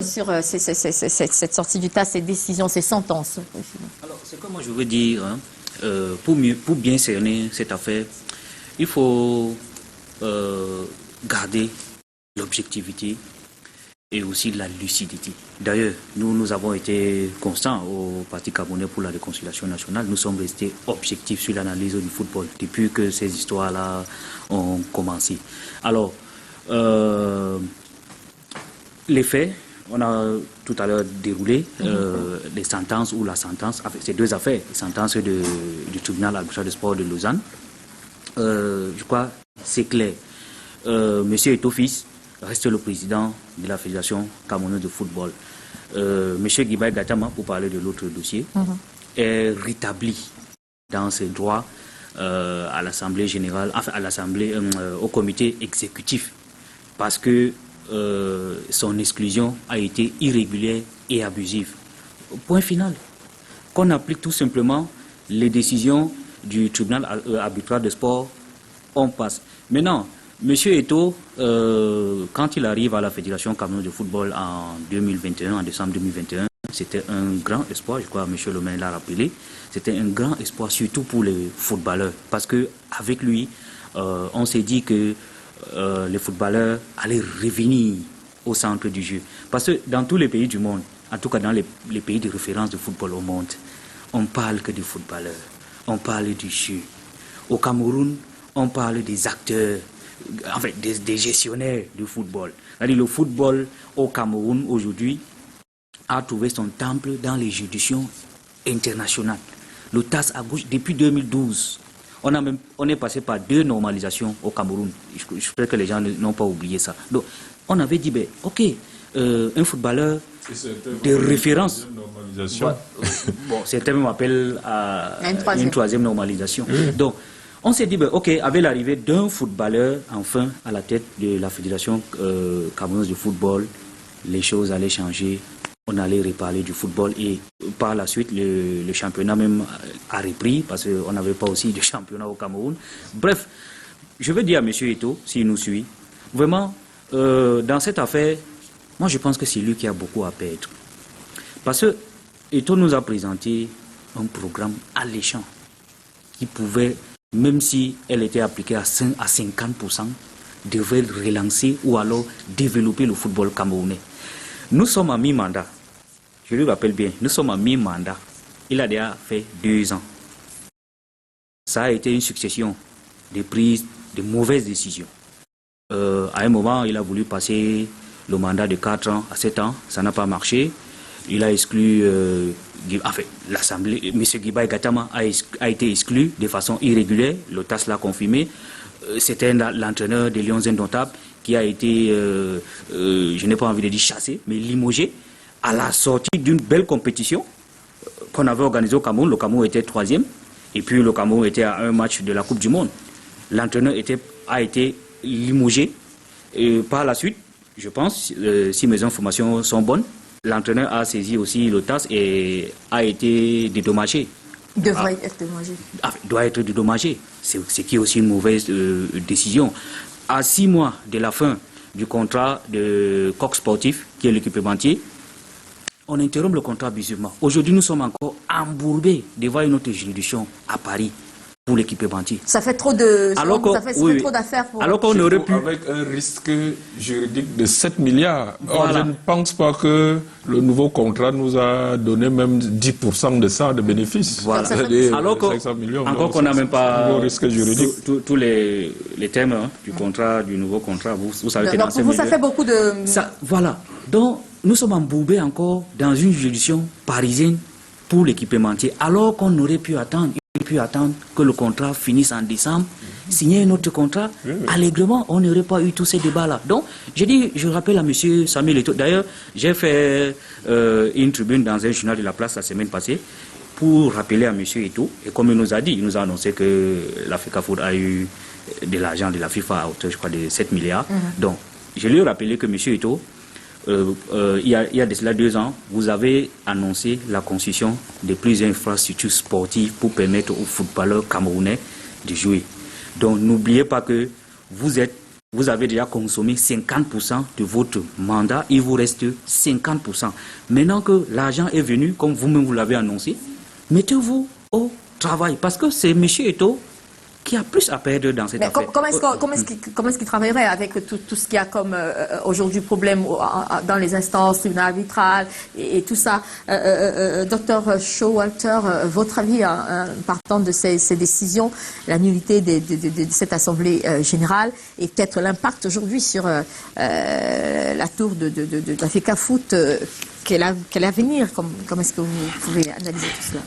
sur cette sortie du tas, ces décisions, ces sentences? Alors, c'est comme moi je veux dire, hein, pour bien cerner cette affaire, il faut garder l'objectivité et aussi la lucidité. D'ailleurs, nous avons été constants au Parti camerounais pour la réconciliation nationale. Nous sommes restés objectifs sur l'analyse du football depuis que ces histoires-là ont commencé. Alors, les faits, on a tout à l'heure déroulé les sentences ou la sentence, ces deux affaires, les sentences du tribunal arbitral de sport de Lausanne. Je crois c'est clair. Monsieur Eto'o-Fils reste le président de la Fédération camerounaise de football. Monsieur Guibaï Gatama, pour parler de l'autre dossier, est rétabli dans ses droits à l'Assemblée générale, enfin à l'Assemblée, au comité exécutif, parce que son exclusion a été irrégulière et abusive. Point final. Qu'on applique tout simplement les décisions du tribunal arbitral de sport, on passe. Maintenant, M. Eto'o, quand il arrive à la Fédération camerounaise de football en 2021, en décembre 2021, c'était un grand espoir, je crois que M. le maire l'a rappelé, c'était un grand espoir surtout pour les footballeurs, parce qu'avec lui, on s'est dit que les footballeurs allaient revenir au centre du jeu. Parce que dans tous les pays du monde, en tout cas dans les pays de référence de football au monde, on parle que des footballeurs, on parle du jeu. Au Cameroun, on parle des acteurs, en fait, des gestionnaires du football. C'est-à-dire le football au Cameroun aujourd'hui a trouvé son temple dans les juridictions internationales. Le TAS à gauche depuis 2012. On est passé par 2 normalisations au Cameroun. Je crois que les gens n'ont pas oublié ça. Donc, on avait dit, ben, ok, un footballeur de référence. Bon, certains m'appellent à une troisième normalisation. Donc, on s'est dit, ben, ok, avec l'arrivée d'un footballeur, enfin, à la tête de la Fédération camerounaise de football, les choses allaient changer. On allait reparler du football et par la suite, le championnat même a repris parce qu'on n'avait pas aussi de championnat au Cameroun. Bref, je veux dire à M. Eto'o, s'il nous suit, vraiment, dans cette affaire, moi je pense que c'est lui qui a beaucoup à perdre. Parce que Eto'o nous a présenté un programme alléchant qui pouvait, même si elle était appliquée à 50%, devrait relancer ou alors développer le football camerounais. Nous sommes à mi-mandat. Je lui rappelle bien, nous sommes à mi-mandat. Il a déjà fait 2 ans. Ça a été une succession de prises de mauvaises décisions. À un moment, il a voulu passer le mandat de 4 ans à 7 ans. Ça n'a pas marché. Il a exclu, l'Assemblée, M. Guibaï Gatama a été exclu de façon irrégulière. Le TAS l'a confirmé. C'était l'entraîneur des Lions Indomptables qui a été, je n'ai pas envie de dire chassé, mais limogé à la sortie d'une belle compétition qu'on avait organisée au Cameroun. Le Cameroun était 3e et puis le Cameroun était à un match de la Coupe du Monde. L'entraîneur a été limogé. Et par la suite, je pense, si mes informations sont bonnes, l'entraîneur a saisi aussi le TAS et a été dédommagé. Devrait être dédommagé. Doit être dédommagé. C'est qui est aussi une mauvaise décision. À 6 mois de la fin du contrat de Coq Sportif, qui est l'équipementier, on interrompt le contrat abusivement. Aujourd'hui, nous sommes encore embourbés devant une autre juridiction à Paris pour l'équipementier. Ça fait trop de... trop d'affaires pour... Alors qu'on aurait pu... Avec un risque juridique de 7 milliards. Voilà. Or, je ne pense pas que le nouveau contrat nous a donné même 10% de ça, de bénéfices. Voilà. Alors encore qu'on n'a même pas tous les thèmes du contrat, du nouveau contrat. Vous savez que dans ces milieux... Ça fait beaucoup de... Voilà. Donc, nous sommes embourbés encore dans une juridiction parisienne pour l'équipementier, alors qu'on aurait pu attendre que le contrat finisse en décembre, signer un autre contrat, allègrement, on n'aurait pas eu tous ces débats-là. Donc, je rappelle à M. Samuel Eto'o, d'ailleurs, j'ai fait une tribune dans un journal de la place la semaine passée pour rappeler à M. Eto'o, et comme il nous a dit, il nous a annoncé que l'Africa Food a eu de l'argent de la FIFA à hauteur, je crois, de 7 milliards. Donc, je lui ai rappelé que M. Eto'o, il y a de cela 2 ans, vous avez annoncé la construction de plusieurs infrastructures sportives pour permettre aux footballeurs camerounais de jouer. Donc n'oubliez pas que vous êtes vous avez déjà consommé 50% de votre mandat, il vous reste 50%. Maintenant que l'argent est venu, comme vous-même vous l'avez annoncé, mettez-vous au travail, parce que c'est M. Eto'o qui a plus à perdre dans cette affaire. Comment est-ce qu'il travaillerait avec tout ce qu'il y a comme aujourd'hui problème dans les instances, tribunal arbitral et tout ça? Docteur Showalter, votre avis partant de ces décisions, la nullité de cette Assemblée générale et peut-être l'impact aujourd'hui sur la tour de la FECAFOOT, quel avenir? Comment est-ce que vous pouvez analyser tout cela?